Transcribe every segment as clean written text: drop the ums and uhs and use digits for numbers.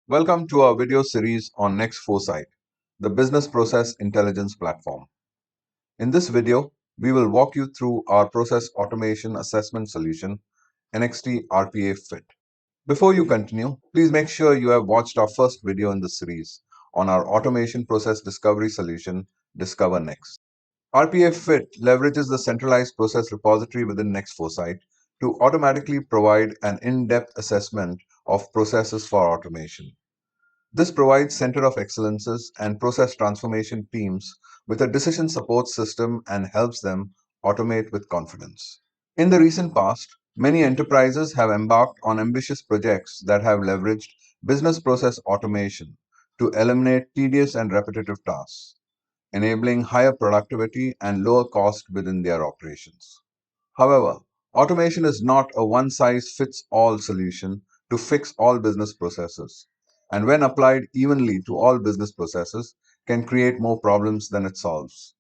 Welcome to our video series on Nxt Foresight, the business process intelligence platform. In this video, we will walk you through our process automation assessment solution, Nxt RPAFit. Before you continue, please make sure you have watched our first video in the series on our automation process discovery solution, Discover-Nxt. RPAFit leverages the centralized process repository within Nxt Foresight to automatically provide an in-depth assessment of processes for automation. This provides Center of Excellences and process transformation teams with a decision support system and helps them automate with confidence. In the recent past, many enterprises have embarked on ambitious projects that have leveraged business process automation to eliminate tedious and repetitive tasks, enabling higher productivity and lower cost within their operations. However, automation is not a one-size-fits-all solution to fix all business processes, and when applied evenly to all business processes, can create more problems than it solves.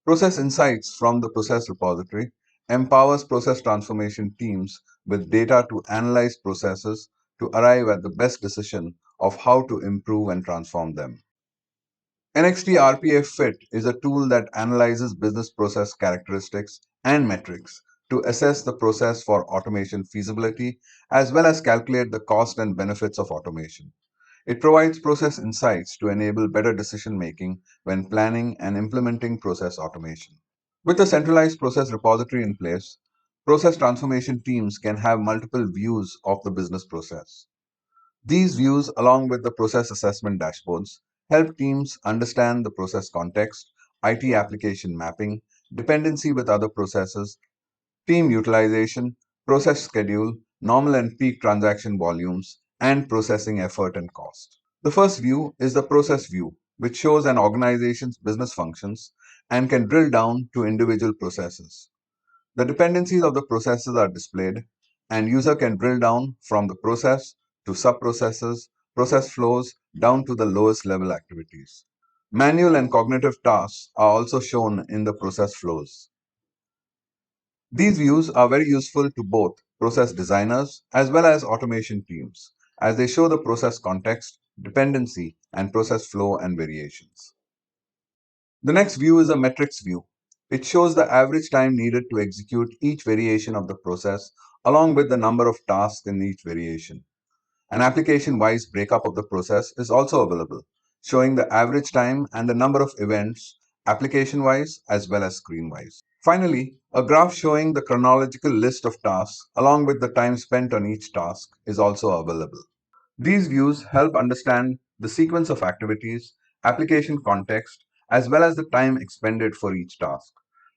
Process insights from the process repository empowers process transformation teams with data to analyze processes to arrive at the best decision of how to improve and transform them. Nxt RPAFit is a tool that analyzes business process characteristics and metrics to assess the process for automation feasibility as well as calculate the cost and benefits of automation. It provides process insights to enable better decision making when planning and implementing process automation. With a centralized process repository in place, process transformation teams can have multiple views of the business process. These views, along with the process assessment dashboards, help teams understand the process context, IT application mapping, dependency with other processes, team utilization, process schedule, normal and peak transaction volumes, and processing effort and cost. The first view is the process view, which shows an organization's business functions and can drill down to individual processes. The dependencies of the processes are displayed, and user can drill down from the process to sub-processes, process flows, down to the lowest level activities. Manual and cognitive tasks are also shown in the process flows. These views are very useful to both process designers as well as automation teams, as they show the process context, dependency, and process flow and variations. The next view is a metrics view. It shows the average time needed to execute each variation of the process, along with the number of tasks in each variation. An application-wise breakup of the process is also available, showing the average time and the number of events, application-wise as well as screen-wise. Finally, a graph showing the chronological list of tasks, along with the time spent on each task, is also available. These views help understand the sequence of activities, application context, as well as the time expended for each task.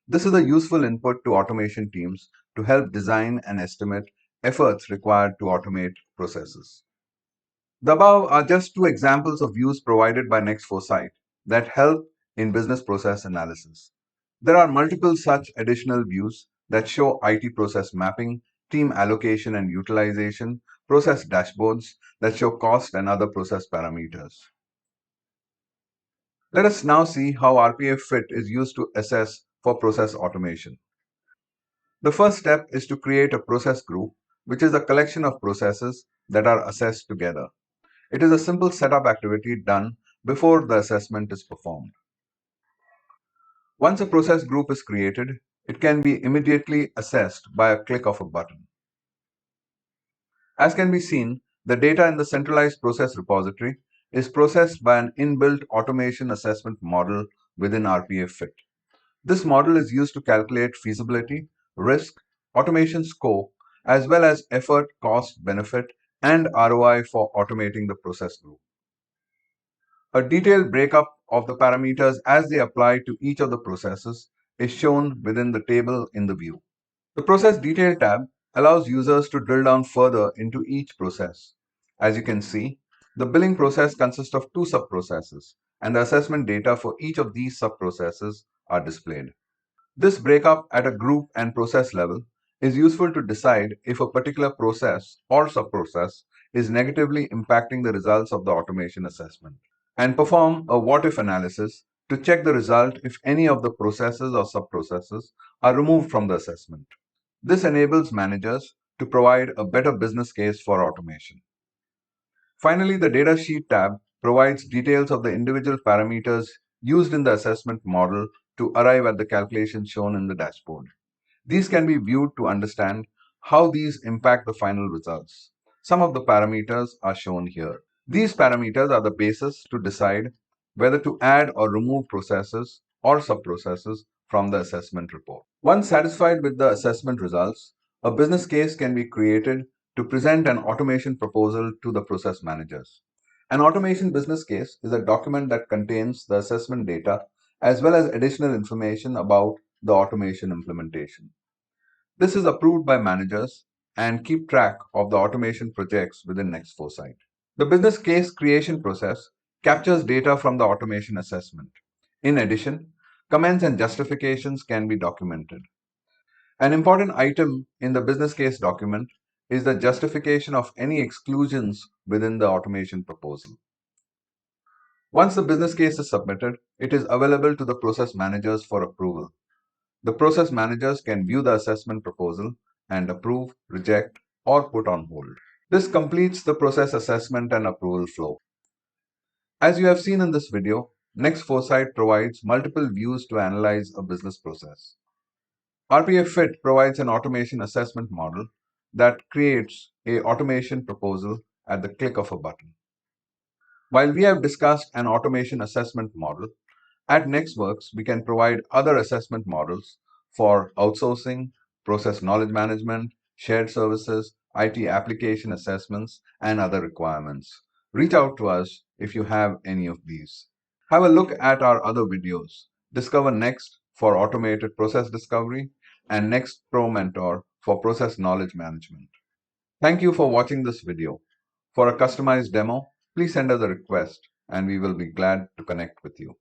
This is a useful input to automation teams to help design and estimate efforts required to automate processes. The above are just two examples of views provided by Nxt Foresight that help in business process analysis. There are multiple such additional views that show IT process mapping, team allocation and utilization, process dashboards that show cost and other process parameters. Let us now see how RPAFit is used to assess for process automation. The first step is to create a process group, which is a collection of processes that are assessed together. It is a simple setup activity done before the assessment is performed. Once a process group is created, it can be immediately assessed by a click of a button. As can be seen, the data in the centralized process repository is processed by an inbuilt automation assessment model within RPAFit. This model is used to calculate feasibility, risk, automation scope, as well as effort, cost, benefit, and ROI for automating the process group. A detailed breakup of the parameters as they apply to each of the processes is shown within the table in the view. The Process Detail tab allows users to drill down further into each process. As you can see, the billing process consists of two sub-processes, and the assessment data for each of these sub-processes are displayed. This breakup at a group and process level is useful to decide if a particular process or sub-process is negatively impacting the results of the automation assessment, and perform a what-if analysis to check the result if any of the processes or sub-processes are removed from the assessment. This enables managers to provide a better business case for automation. Finally, the Data Sheet tab provides details of the individual parameters used in the assessment model to arrive at the calculations shown in the dashboard. These can be viewed to understand how these impact the final results. Some of the parameters are shown here. These parameters are the basis to decide whether to add or remove processes or sub-processes from the assessment report. Once satisfied with the assessment results, a business case can be created to present an automation proposal to the process managers. An automation business case is a document that contains the assessment data as well as additional information about the automation implementation. This is approved by managers and keep track of the automation projects within Nxt Foresight. The business case creation process captures data from the automation assessment. In addition, comments and justifications can be documented. An important item in the business case document is the justification of any exclusions within the automation proposal. Once the business case is submitted, it is available to the process managers for approval. The process managers can view the assessment proposal and approve, reject, or put on hold. This completes the process assessment and approval flow. As you have seen in this video, Nxt Foresight provides multiple views to analyze a business process. RPAFit provides an automation assessment model that creates an automation proposal at the click of a button. While we have discussed an automation assessment model, at NextWorks we can provide other assessment models for outsourcing, process knowledge management, shared services, IT application assessments, and other requirements. Reach out to us if you have any of these. Have a look at our other videos. Discover-Nxt for automated process discovery and Nxt Pro Mentor for process knowledge management. Thank you for watching this video. For a customized demo, please send us a request and we will be glad to connect with you.